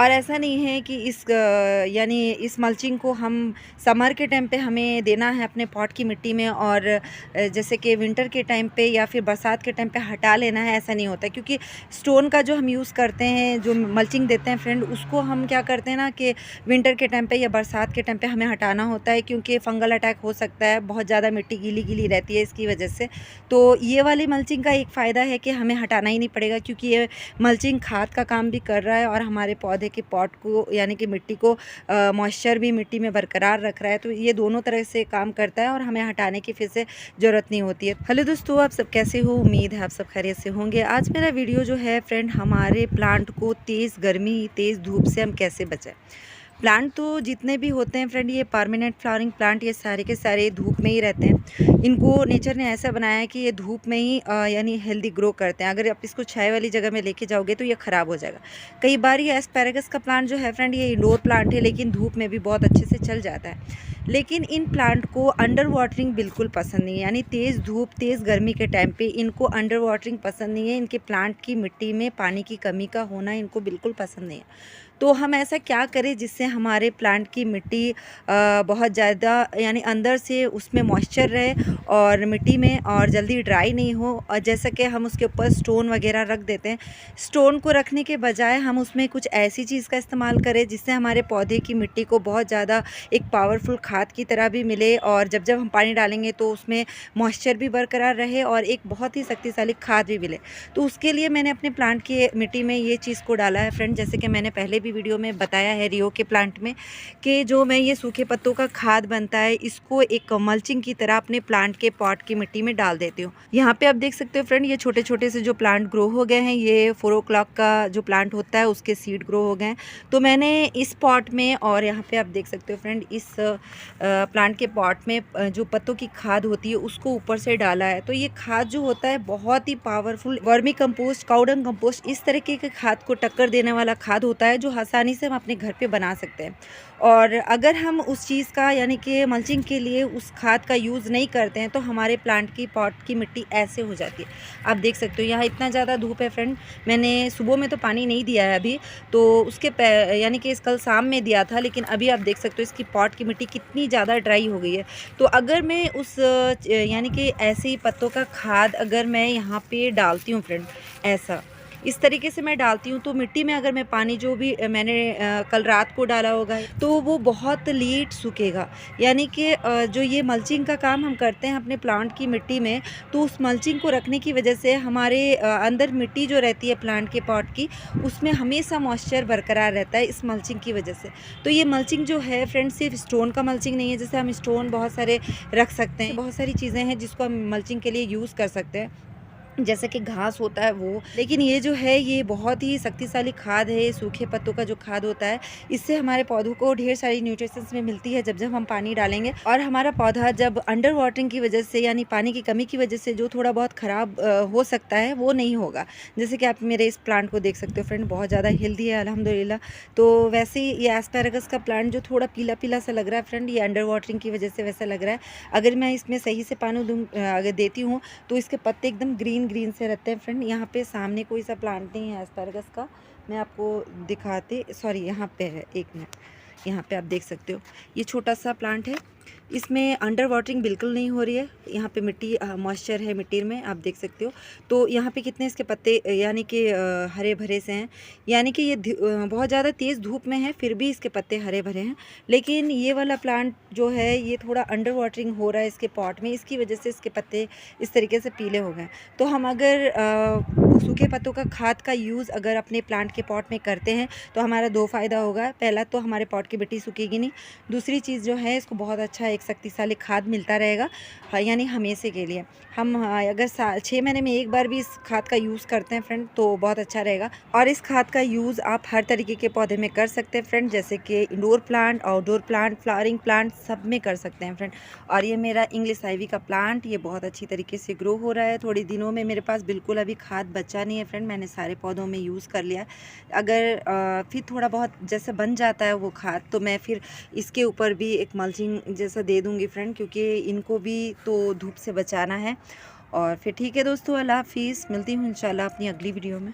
और ऐसा नहीं है कि यानी इस मल्चिंग को हम समर के टाइम पे हमें देना है अपने पॉट की मिट्टी में, और जैसे कि विंटर के टाइम पे या फिर बरसात के टाइम पे हटा लेना है, ऐसा नहीं होता। क्योंकि स्टोन का जो हम यूज़ करते हैं, जो मल्चिंग देते हैं फ्रेंड, उसको हम क्या करते हैं ना कि विंटर के टाइम पे या बरसात के टाइम पे हमें हटाना होता है, क्योंकि फंगल अटैक हो सकता है, बहुत ज़्यादा मिट्टी गीली गीली रहती है इसकी वजह से। तो ये वाली मल्चिंग का एक फ़ायदा है कि हमें हटाना ही नहीं पड़ेगा, क्योंकि ये मल्चिंग खाद का काम भी कर रहा है और हमारे पौधे के पॉट को यानी कि मिट्टी को मॉइस्चर भी मिट्टी में बरकरार रख रहा है। तो ये दोनों तरह से काम करता है और हमें हटाने की फिर से ज़रूरत नहीं होती है। हेलो दोस्तों, आप सब कैसे हो? उम्मीद है आप सब खैरियत से होंगे। आज मेरा वीडियो जो है फ्रेंड, हमारे प्लांट को तेज़ गर्मी, तेज़ धूप से हम कैसे बचाएं। प्लांट तो जितने भी होते हैं फ्रेंड, ये परमानेंट फ्लावरिंग प्लांट, ये सारे के सारे धूप में ही रहते हैं। इनको नेचर ने ऐसा बनाया है कि ये धूप में ही यानी हेल्दी ग्रो करते हैं। अगर आप इसको छाया वाली जगह में लेके जाओगे तो ये ख़राब हो जाएगा। कई बार ये एस्पैरागस का प्लांट जो है फ्रेंड, ये इंडोर प्लांट है, लेकिन धूप में भी बहुत अच्छे से चल जाता है। लेकिन इन प्लांट को अंडर वाटरिंग बिल्कुल पसंद नहीं है, यानी तेज़ धूप, तेज़ गर्मी के टाइम पे इनको अंडर वाटरिंग पसंद नहीं है। इनके प्लांट की मिट्टी में पानी की कमी का होना इनको बिल्कुल पसंद नहीं है। तो हम ऐसा क्या करें जिससे हमारे प्लांट की मिट्टी बहुत ज़्यादा यानी अंदर से उसमें मॉइस्चर रहे और मिट्टी में, और जल्दी ड्राई नहीं हो। और जैसा कि हम उसके ऊपर स्टोन वगैरह रख देते हैं, स्टोन को रखने के बजाय हम उसमें कुछ ऐसी चीज़ का इस्तेमाल करें जिससे हमारे पौधे की मिट्टी को बहुत ज़्यादा एक पावरफुल खाद की तरह भी मिले, और जब जब हम पानी डालेंगे तो उसमें मॉइस्चर भी बरकरार रहे और एक बहुत ही शक्तिशाली खाद भी मिले। तो उसके लिए मैंने अपने प्लांट की मिट्टी में ये चीज़ को डाला है फ्रेंड। जैसे कि मैंने पहले भी वीडियो में बताया है रियो के प्लांट में, कि जो मैं ये सूखे पत्तों का खाद बनता है, इसको एक मल्चिंग की तरह अपने प्लांट के पॉट की मिट्टी में डाल देती हूँ। यहाँ पे आप देख सकते हो फ्रेंड, ये छोटे छोटे से जो प्लांट ग्रो हो गए हैं, ये 4 o'clock का जो प्लांट होता है उसके सीड ग्रो हो गए हैं। तो मैंने इस पॉट में, और यहाँ पे आप देख सकते हो फ्रेंड, इस प्लांट के पॉट में जो पत्तों की खाद होती है उसको ऊपर से डाला है। तो ये खाद जो होता है बहुत ही powerful vermicompost, cow dung compost, इस तरीके के खाद को टक्कर देने वाला खाद होता है, जो आसानी से हम अपने घर पे बना सकते हैं। और अगर हम उस चीज़ का यानी कि मल्चिंग के लिए उस खाद का यूज़ नहीं करते हैं तो हमारे प्लांट की पॉट की मिट्टी ऐसे हो जाती है। आप देख सकते हो यहाँ इतना ज़्यादा धूप है फ्रेंड। मैंने सुबह में तो पानी नहीं दिया है अभी, तो उसके यानी कि इस कल शाम में दिया था, लेकिन अभी आप देख सकते हो इसकी पॉट की मिट्टी कितनी ज़्यादा ड्राई हो गई है। तो अगर मैं उस यानी कि ऐसे ही पत्तों का खाद अगर मैं यहाँ पे डालती हूँ फ्रेंड, ऐसा इस तरीके से मैं डालती हूँ, तो मिट्टी में अगर मैं पानी जो भी मैंने कल रात को डाला होगा तो वो बहुत लेट सूखेगा। यानी कि जो ये मल्चिंग का काम हम करते हैं अपने प्लांट की मिट्टी में, तो उस मल्चिंग को रखने की वजह से हमारे अंदर मिट्टी जो रहती है प्लांट के पॉट की, उसमें हमेशा मॉइस्चर बरकरार रहता है इस मल्चिंग की वजह से। तो ये मल्चिंग जो है फ्रेंड, सिर्फ स्टोन का मल्चिंग नहीं है। जैसे हम स्टोन बहुत सारे रख सकते हैं, बहुत सारी चीज़ें हैं जिसको हम मल्चिंग के लिए यूज़ कर सकते हैं, जैसे कि घास होता है वो। लेकिन ये जो है ये बहुत ही शक्तिशाली खाद है, सूखे पत्तों का जो खाद होता है, इससे हमारे पौधों को ढेर सारी न्यूट्रिशंस में मिलती है जब जब हम पानी डालेंगे। और हमारा पौधा जब अंडर वाटरिंग की वजह से यानी पानी की कमी की वजह से जो थोड़ा बहुत ख़राब हो सकता है, वो नहीं होगा। जैसे कि आप मेरे इस प्लांट को देख सकते हो फ्रेंड, बहुत ज़्यादा हेल्दी है अल्हम्दुलिल्लाह। तो वैसे ही ये एस्पैरागस का प्लांट जो थोड़ा पीला पीला सा लग रहा है फ्रेंड, ये अंडर वाटरिंग की वजह से वैसा लग रहा है। अगर मैं इसमें सही से पानी अगर देती हूँ तो इसके पत्ते एकदम ग्रीन ग्रीन से रहते हैं फ्रेंड। यहाँ पे सामने कोई सा प्लांट नहीं है एस्पैरागस का, मैं आपको दिखाते, सॉरी यहाँ पे है, एक मिनट, यहाँ पे आप देख सकते हो ये छोटा सा प्लांट है, इसमें अंडर वाटरिंग बिल्कुल नहीं हो रही है। यहाँ पे मिट्टी मॉइस्चर है मिट्टी में, आप देख सकते हो। तो यहाँ पे कितने इसके पत्ते यानी कि हरे भरे से हैं, यानी कि ये बहुत ज़्यादा तेज़ धूप में है फिर भी इसके पत्ते हरे भरे हैं। लेकिन ये वाला प्लांट जो है ये थोड़ा अंडर वाटरिंग हो रहा है इसके पॉट में, इसकी वजह से इसके पत्ते इस तरीके से पीले हो गए। तो हम अगर सूखे पत्तों का खाद का यूज़ अगर अपने प्लांट के पॉट में करते हैं तो हमारा 2 फ़ायदा होगा। पहला तो हमारे पॉट की मिट्टी सूखेगी नहीं, दूसरी चीज़ जो है इसको बहुत अच्छा एक शक्तिशाली खाद मिलता रहेगा, हाँ, यानी हमेशा के लिए। हम अगर 6 महीने में एक बार भी इस खाद का यूज़ करते हैं फ्रेंड तो बहुत अच्छा रहेगा। और इस खाद का यूज़ आप हर तरीके के पौधे में कर सकते हैं फ्रेंड, जैसे कि indoor plant, outdoor plant, flowering plant, सब में कर सकते हैं फ्रेंड। और ये मेरा इंग्लिश आइवी का प्लांट, ये बहुत अच्छी तरीके से ग्रो हो रहा है। थोड़ी दिनों में मेरे पास बिल्कुल अभी खाद बचा नहीं है फ्रेंड, मैंने सारे पौधों में यूज़ कर लिया। अगर फिर थोड़ा बहुत जैसे बन जाता है वो खाद, तो मैं फिर इसके ऊपर भी एक मल्चिंग जैसा दे दूँगी फ्रेंड, क्योंकि इनको भी तो धूप से बचाना है। और फिर ठीक है दोस्तों, अल्लाह हाफ़िज़, मिलती हूँ इंशाल्लाह अपनी अगली वीडियो में।